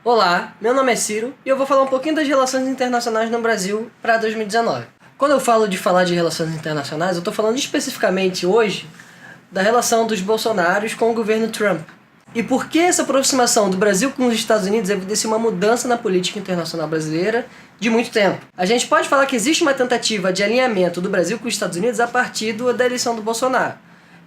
Olá, meu nome é Ciro e eu vou falar um pouquinho das relações internacionais no Brasil para 2019. Quando eu falo de relações internacionais, eu estou falando especificamente hoje da relação dos Bolsonaros com o governo Trump. E por que essa aproximação do Brasil com os Estados Unidos evidencia uma mudança na política internacional brasileira de muito tempo. A gente pode falar que existe uma tentativa de alinhamento do Brasil com os Estados Unidos a partir da eleição do Bolsonaro.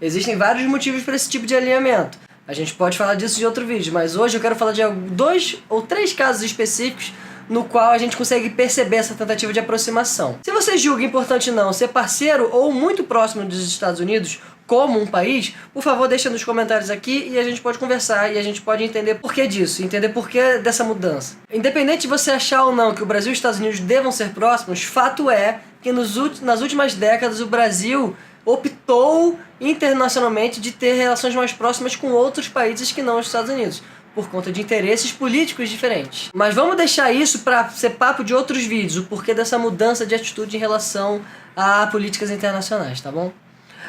Existem vários motivos para esse tipo de alinhamento. A gente pode falar disso em outro vídeo, mas hoje eu quero falar de 2 ou 3 casos específicos no qual a gente consegue perceber essa tentativa de aproximação. Se você julga importante não ser parceiro ou muito próximo dos Estados Unidos como um país, por favor deixa nos comentários aqui e a gente pode conversar e a gente pode entender por que disso, entender por que dessa mudança. Independente de você achar ou não que o Brasil e os Estados Unidos devam ser próximos, fato é que nas últimas décadas o Brasil optou internacionalmente de ter relações mais próximas com outros países que não os Estados Unidos, por conta de interesses políticos diferentes. Mas vamos deixar isso para ser papo de outros vídeos, o porquê dessa mudança de atitude em relação a políticas internacionais, tá bom?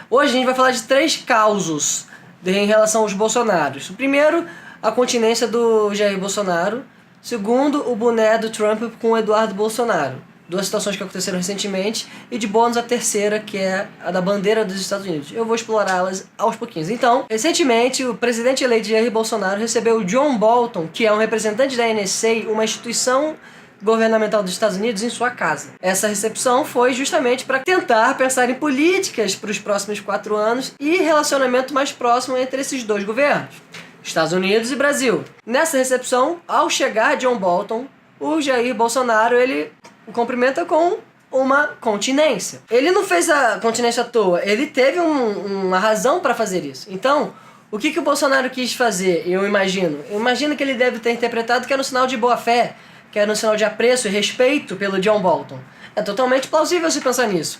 Hoje a gente vai falar de 3 causos em relação aos Bolsonaros. O primeiro, a continência do Jair Bolsonaro. Segundo, o boné do Trump com o Eduardo Bolsonaro. 2 situações que aconteceram recentemente, e de bônus a terceira, que é a da bandeira dos Estados Unidos. Eu vou explorá-las aos pouquinhos. Então, recentemente, o presidente eleito Jair Bolsonaro recebeu o John Bolton, que é um representante da NSA, uma instituição governamental dos Estados Unidos, em sua casa. Essa recepção foi justamente para tentar pensar em políticas para os próximos 4 anos e relacionamento mais próximo entre esses 2 governos, Estados Unidos e Brasil. Nessa recepção, ao chegar John Bolton, o Jair Bolsonaro, ele o cumprimenta com uma continência. Ele não fez a continência à toa, ele teve uma razão para fazer isso. Então, o que o Bolsonaro quis fazer, eu imagino que ele deve ter interpretado que era um sinal de boa fé, que era um sinal de apreço e respeito pelo John Bolton. É totalmente plausível se pensar nisso.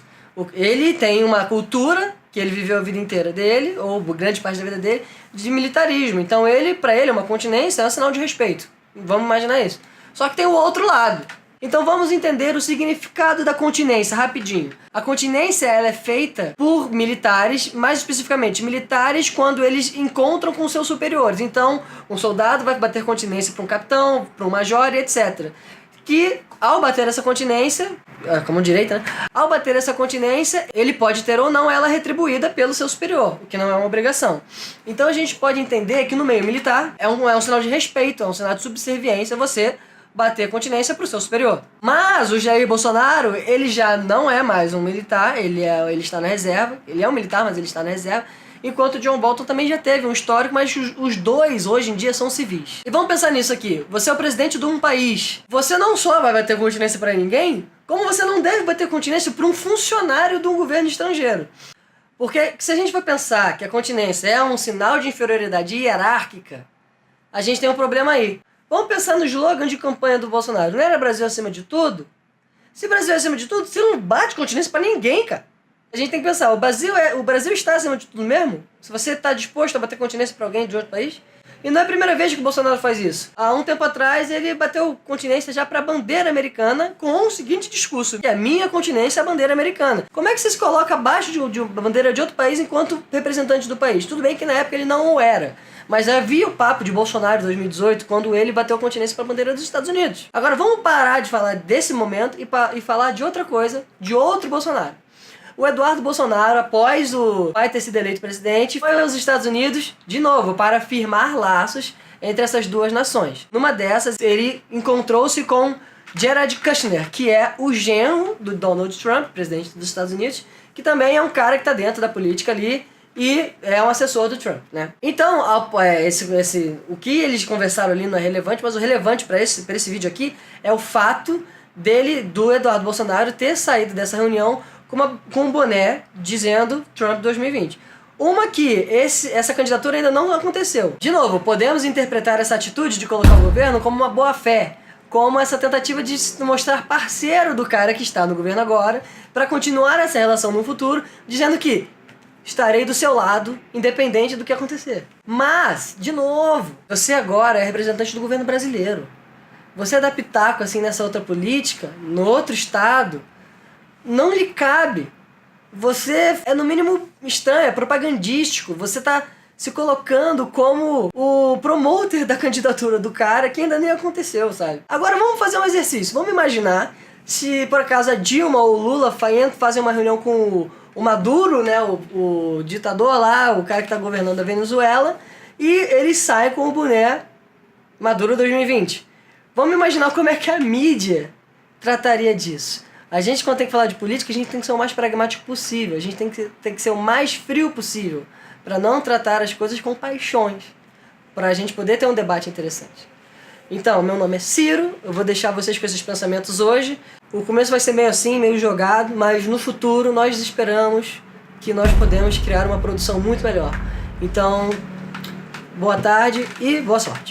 Ele tem uma cultura, que ele viveu a vida inteira dele, ou grande parte da vida dele, de militarismo. Então, para ele, uma continência é um sinal de respeito. Vamos imaginar isso. Só que tem o outro lado. Então vamos entender o significado da continência rapidinho. A continência ela é feita por militares, mais especificamente militares quando eles encontram com seus superiores. Então um soldado vai bater continência para um capitão, para um major e etc. Que ao bater essa continência, como direita, né? Ao bater essa continência, ele pode ter ou não ela retribuída pelo seu superior, o que não é uma obrigação. Então a gente pode entender que no meio militar é um sinal de respeito, é um sinal de subserviência você bater continência para o seu superior. Mas o Jair Bolsonaro, ele já não é mais um militar, ele está na reserva, ele é um militar, mas ele está na reserva, enquanto o John Bolton também já teve um histórico, mas os 2 hoje em dia são civis. E vamos pensar nisso aqui, você é o presidente de um país, você não só vai bater continência para ninguém, como você não deve bater continência para um funcionário de um governo estrangeiro. Porque se a gente for pensar que a continência é um sinal de inferioridade hierárquica, a gente tem um problema aí. Vamos pensar no slogan de campanha do Bolsonaro. Não era Brasil acima de tudo? Se Brasil é acima de tudo, você não bate continência pra ninguém, cara. A gente tem que pensar, o Brasil está acima de tudo mesmo? Se você está disposto a bater continência pra alguém de outro país? E não é a primeira vez que o Bolsonaro faz isso. Há um tempo atrás, ele bateu continência já pra bandeira americana com o seguinte discurso: que a minha continência é a bandeira americana. Como é que você se coloca abaixo de uma bandeira de outro país enquanto representante do país? Tudo bem que na época ele não o era. Mas havia o papo de Bolsonaro em 2018, quando ele bateu continência para a bandeira dos Estados Unidos. Agora vamos parar de falar desse momento e falar de outra coisa, de outro Bolsonaro. O Eduardo Bolsonaro, após o pai ter sido eleito presidente, foi aos Estados Unidos, de novo, para firmar laços entre essas 2 nações. Numa dessas, ele encontrou-se com Jared Kushner, que é o genro do Donald Trump, presidente dos Estados Unidos, que também é um cara que está dentro da política ali, e é um assessor do Trump, né? Então, o que eles conversaram ali não é relevante, mas o relevante para esse vídeo aqui é o fato do Eduardo Bolsonaro ter saído dessa reunião com um boné dizendo Trump 2020. Essa candidatura ainda não aconteceu. De novo, podemos interpretar essa atitude de colocar o governo como uma boa-fé, como essa tentativa de se mostrar parceiro do cara que está no governo agora, para continuar essa relação no futuro, dizendo que estarei do seu lado, independente do que acontecer. Mas, de novo, você agora é representante do governo brasileiro. Você dar pitaco assim nessa outra política, no outro estado, não lhe cabe. Você é no mínimo estranho, é propagandístico. Você está se colocando como o promoter da candidatura do cara, que ainda nem aconteceu, sabe? Agora vamos fazer um exercício. Vamos imaginar se por acaso a Dilma ou o Lula fazem uma reunião com o Maduro, né, o ditador lá, o cara que tá governando a Venezuela, e eles saem com o boné Maduro 2020. Vamos imaginar como é que a mídia trataria disso. A gente, quando tem que falar de política, a gente tem que ser o mais pragmático possível. A gente tem que ser o mais frio possível, para não tratar as coisas com paixões, para a gente poder ter um debate interessante. Então, meu nome é Ciro, eu vou deixar vocês com esses pensamentos hoje. O começo vai ser meio assim, meio jogado, mas no futuro nós esperamos que nós podemos criar uma produção muito melhor. Então, boa tarde e boa sorte.